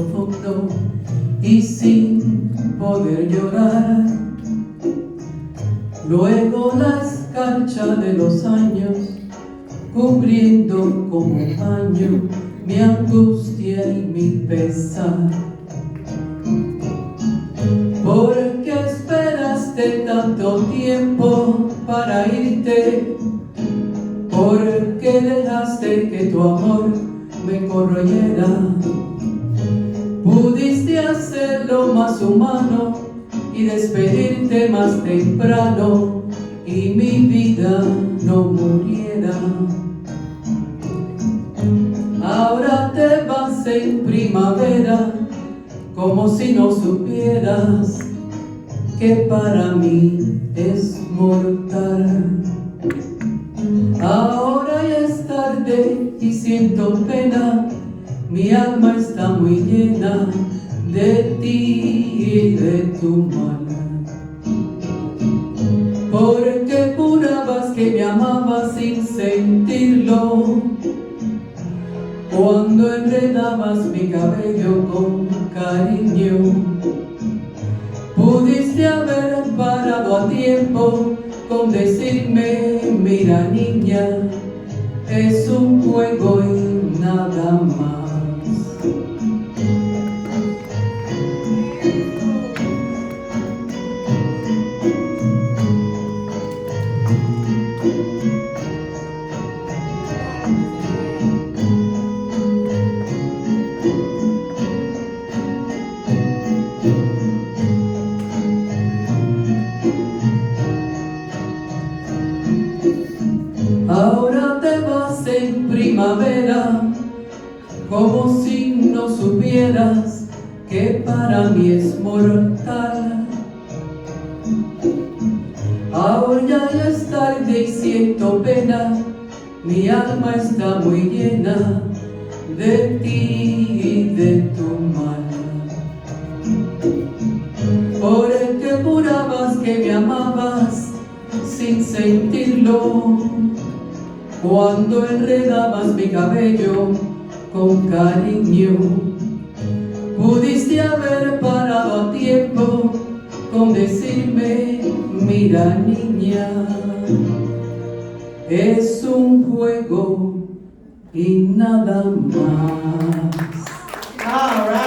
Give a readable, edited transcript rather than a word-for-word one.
profundo y sin poder llorar. Luego la escarcha de los años, cubriendo como paño mi angustia y mi pesar. ¿Por qué esperaste tanto tiempo para irte? ¿Por qué dejaste que tu amor me corroyera? Pudiste hacerlo más humano y despedirte más temprano y mi vida no muriera. Ahora te vas en primavera como si no supieras que para mí es mortal. Ahora ya es tarde y siento pena, mi alma está muy llena de ti y de tu mal. Porque jurabas que me amabas sin sentirlo, cuando enredabas mi cabello con cariño. Pudiste haber parado a tiempo con decirme: mira niña, es un juego y nada más. Ahora te vas en primavera como si no supieras que para mí es mortal. Ahora ya es tarde y siento pena, mi alma está muy llena de ti y de tu mal. Porque jurabas que me amabas sin sentirlo, cuando enredabas mi cabello con cariño. Pudiste haber parado a tiempo con decirme: mira niña, es un juego y nada más. All right.